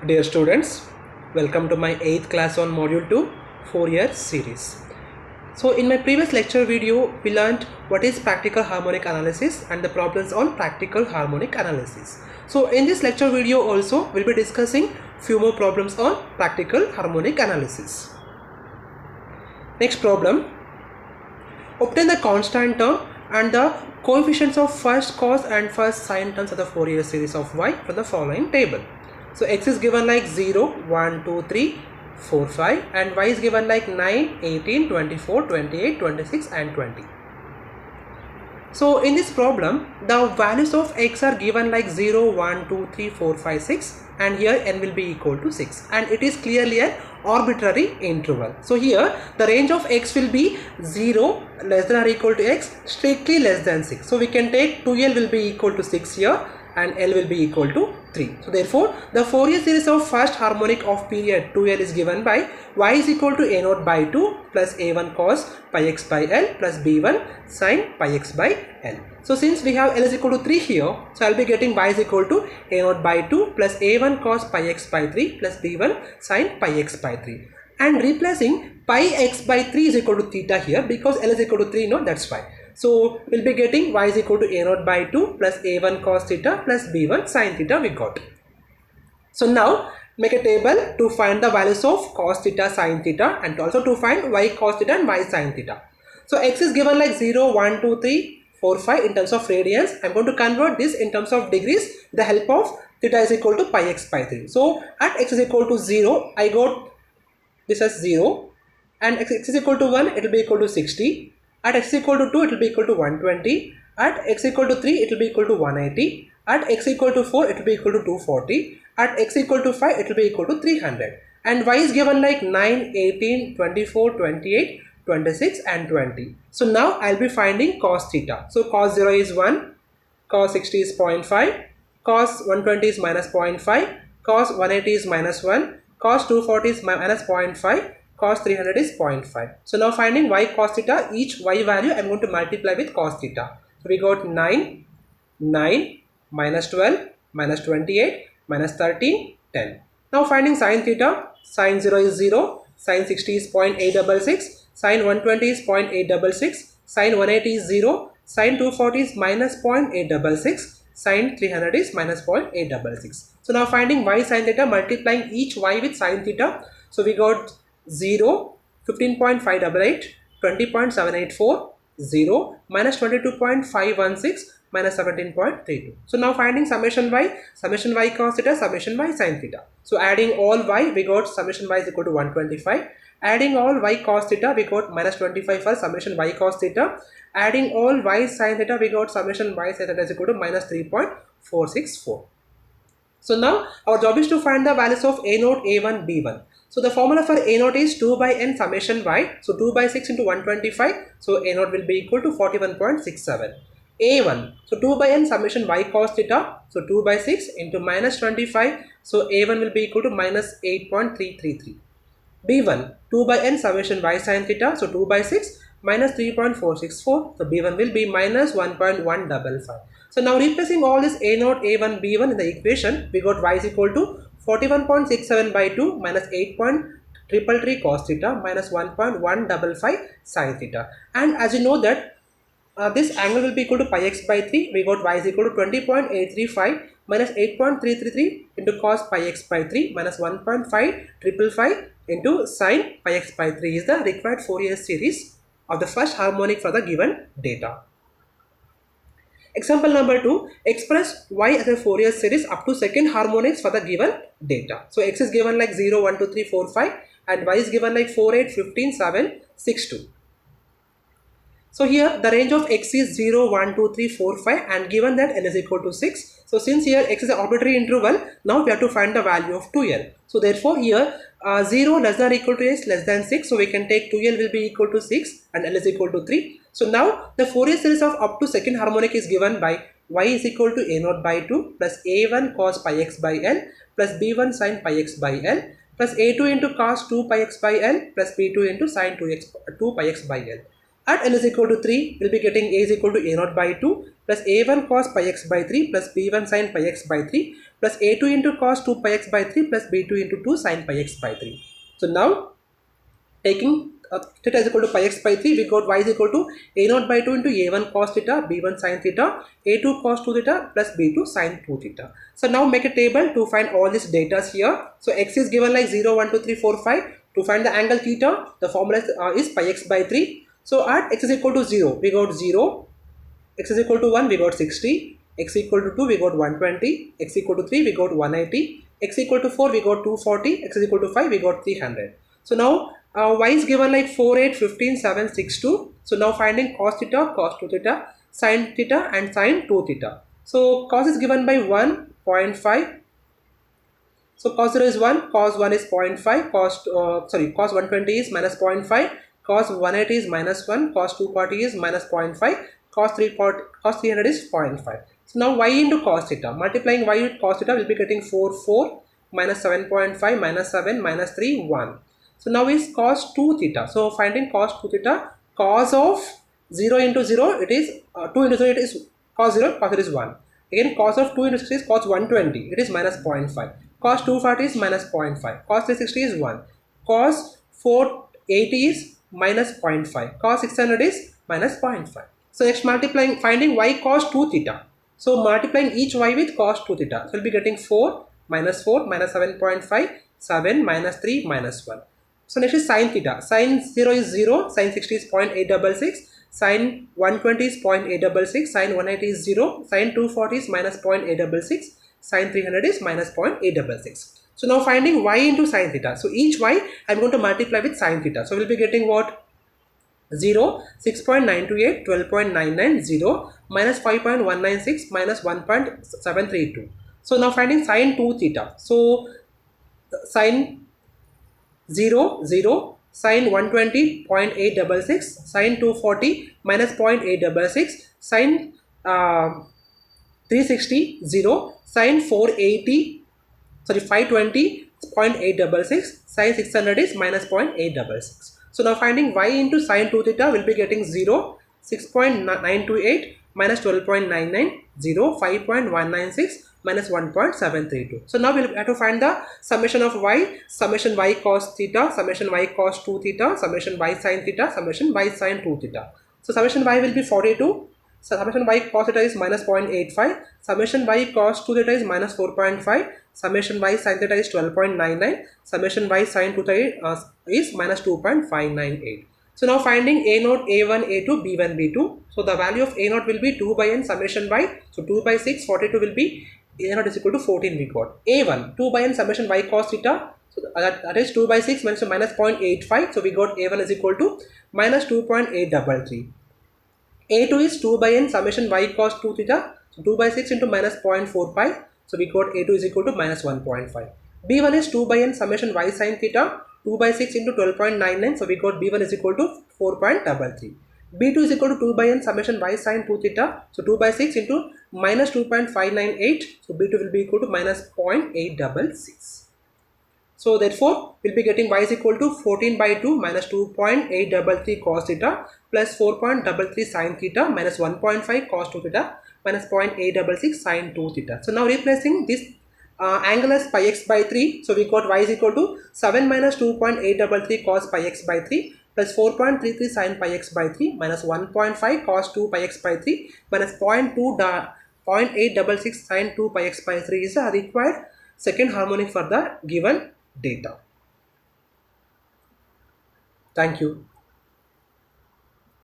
Dear students, welcome to my 8th class on module 2 4-year series. So in my previous lecture video we learned what is practical harmonic analysis and the problems on practical harmonic analysis. So in this lecture video also we'll be discussing few more problems on practical harmonic analysis. Next problem, obtain the constant term and the coefficients of first cos and first sine terms of the Fourier series of y from the following table. So x is given like 0, 1, 2, 3, 4, 5 and y is given like 9, 18, 24, 28, 26 and 20. So in this problem the values of x are given like 0, 1, 2, 3, 4, 5, 6 and here n will be equal to 6 and it is clearly an arbitrary interval. So here the range of x will be 0 less than or equal to x, strictly less than 6. So we can take 2l will be equal to 6 here and L will be equal to 3. So therefore the Fourier series of first harmonic of period 2L is given by y is equal to a0 by 2 plus a1 cos pi x by L plus b1 sin pi x by L. So since we have L is equal to 3 here, so I will be getting y is equal to a0 by 2 plus a1 cos pi x by 3 plus b1 sin pi x by 3. And replacing pi x by 3 is equal to theta here because L is equal to 3, no, that's why. So we'll be getting y is equal to a0 by 2 plus a1 cos theta plus b1 sin theta we got. So now make a table to find the values of cos theta, sin theta and also to find y cos theta and y sin theta. So x is given like 0, 1, 2, 3, 4, 5 in terms of radians. I'm going to convert this in terms of degrees with the help of theta is equal to pi x by 3. So at x is equal to 0, I got this as 0 and x is equal to 1, it will be equal to 60. At x equal to 2, it will be equal to 120. At x equal to 3, it will be equal to 180. At x equal to 4, it will be equal to 240. At x equal to 5, it will be equal to 300. And y is given like 9, 18, 24, 28, 26 and 20. So now I will be finding cos theta. So cos 0 is 1, cos 60 is 0.5, cos 120 is minus 0.5, cos 180 is minus 1, cos 240 is minus 0.5, cos 300 is 0.5. So now finding y cos theta, each y value I am going to multiply with cos theta. So we got 9, 9, minus 12, minus 28, minus 13, 10. Now finding sin theta, sin 0 is 0, sin 60 is 0.866, sin 120 is 0.866, sin 180 is 0, sin 240 is minus 0.866, sin 300 is minus 0.866. So now finding y sin theta, multiplying each y with sin theta. So we got 0, 15.588, 20.784, 0, minus 22.516, minus 17.32. So now finding summation y cos theta, summation y sin theta. So adding all y, we got summation y is equal to 125. Adding all y cos theta, we got minus 25 for summation y cos theta. Adding all y sin theta, we got summation y sin theta is equal to minus 3.464. So now our job is to find the values of a0, a1, b1. So the formula for a0 is 2 by n summation y. So 2 by 6 into 125. So a0 will be equal to 41.67. a1. So 2 by n summation y cos theta. So 2 by 6 into minus 25. So a1 will be equal to minus 8.333. b1. 2 by n summation y sin theta. So 2 by 6 minus 3.464. So b1 will be minus 1.155. So now replacing all this a0, a1, b1 in the equation, we got y is equal to 41.67 by 2 minus 8.333 cos theta minus 1.155 sin theta. And as you know that this angle will be equal to pi x by 3, we got y is equal to 20.835 minus 8.333 into cos pi x by 3 minus 1.555 into sin pi x by 3 is the required Fourier series of the first harmonic for the given data. Example number 2, express y as a Fourier series up to second harmonics for the given data. So x is given like 0, 1, 2, 3, 4, 5 and y is given like 4, 8, 15, 7, 6, 2. So here the range of x is 0, 1, 2, 3, 4, 5 and given that n is equal to 6. So since here x is an arbitrary interval, now we have to find the value of 2l. So therefore here 0 less than or equal to x less than 6. So we can take 2l will be equal to 6 and l is equal to 3. So now the Fourier series of up to second harmonic is given by y is equal to a0 by 2 plus a1 cos pi x by l plus b1 sin pi x by l plus a2 into cos 2 pi x by l plus b2 into sin 2 pi x by l. At n is equal to 3, we'll be getting a is equal to a0 by 2, plus a1 cos pi x by 3 plus b1 sin pi x by 3 plus a2 into cos 2 pi x by 3 plus b2 into 2 sin pi x by 3. So now taking theta is equal to pi x by 3, we got y is equal to a naught by 2 into a1 cos theta, b1 sin theta, a2 cos 2 theta plus b2 sin 2 theta. So now make a table to find all these data here. So x is given like 0, 1, 2, 3, 4, 5. To find the angle theta, the formula is pi x by 3. So at x is equal to 0, we got 0. X is equal to 1, we got 60. X equal to 2, we got 120. X equal to 3, we got 180. X equal to 4, we got 240. X is equal to 5, we got 300. So now y is given like 4, 8, 15, 7, 6, 2. So now finding cos theta, cos 2 theta, sin theta and sin 2 theta. So cos is given by 1.5. So cos 0 is 1, cos 1 is 0.5, cos 120 is minus 0.5, cos 180 is minus 1, cos 240 is minus 0.5, cos 300 is 0.5. So now y into cos theta, multiplying y with cos theta will be getting 4 minus 7.5 minus 7 minus 3 1. So now is cos 2 theta. So finding cos 2 theta, cos of 0 into 0 it is 2 into 0 it is cos 0, cos it is 1. Again cos of 2 into 6 is cos 120, it is minus 0.5. Cos 240 is minus 0.5. Cos 360 is 1. Cos 480 is minus 0.5. Cos 600 is minus 0.5. So next multiplying, finding y cos 2 theta. So multiplying each y with cos 2 theta. So we'll be getting 4 minus 7.5, 7 minus 3 minus 1. So next is sin theta. Sin 0 is 0, sin 60 is 0.866, sin 120 is 0.866, sin 180 is 0, sin 240 is minus 0.866, sin 300 is minus 0.866. So now finding y into sin theta. So each y I am going to multiply with sin theta. So we'll be getting what? 0, 6.928, 12.990, minus 5.196, minus 1.732. So now finding sin 2 theta. So sin 0, 0, sin 120, 0.866, sin 240, minus 0.866, sin 360, 0, sin 520, 0.866, sin 600 is minus 0.866. So now finding y into sin 2 theta will be getting 0, 6.928 minus 12.990, 5.196 minus 1.732. So now we'll have to find the summation of y, summation y cos theta, summation y cos 2 theta, summation y sin theta, summation y sin 2 theta. So summation y will be 42. So summation y cos theta is minus 0.85, summation y cos 2 theta is minus 4.5, summation y sin theta is 12.99, summation y sin 2 theta is minus 2.598. So now finding a naught, a1, a2, b1, b2. So the value of a naught will be 2 by n summation y. So 2 by 6, 42 will be a naught is equal to 14 we got. A1, 2 by n summation y cos theta. So that is 2 by 6 minus 0.85. So we got a1 is equal to minus 2.833. A2 is 2 by n summation y cos 2 theta. So 2 by 6 into minus 0.45. So we got A2 is equal to minus 1.5. B1 is 2 by n summation y sin theta. 2 by 6 into 12.99. So we got B1 is equal to 4.33. B2 is equal to 2 by n summation y sin 2 theta. So 2 by 6 into minus 2.598. So B2 will be equal to minus 0.866. So therefore, we'll be getting y is equal to 14 by 2 minus 2.833 cos theta plus 4.33 sin theta minus 1.5 cos 2 theta minus 0.866 sin 2 theta. So now replacing this angle as pi x by 3. So we got y is equal to 7 minus 2.833 cos pi x by 3 plus 4.33 sin pi x by 3 minus 1.5 cos 2 pi x by 3 minus 0.866 sin 2 pi x by 3 is the required second harmonic for the given data. Thank you.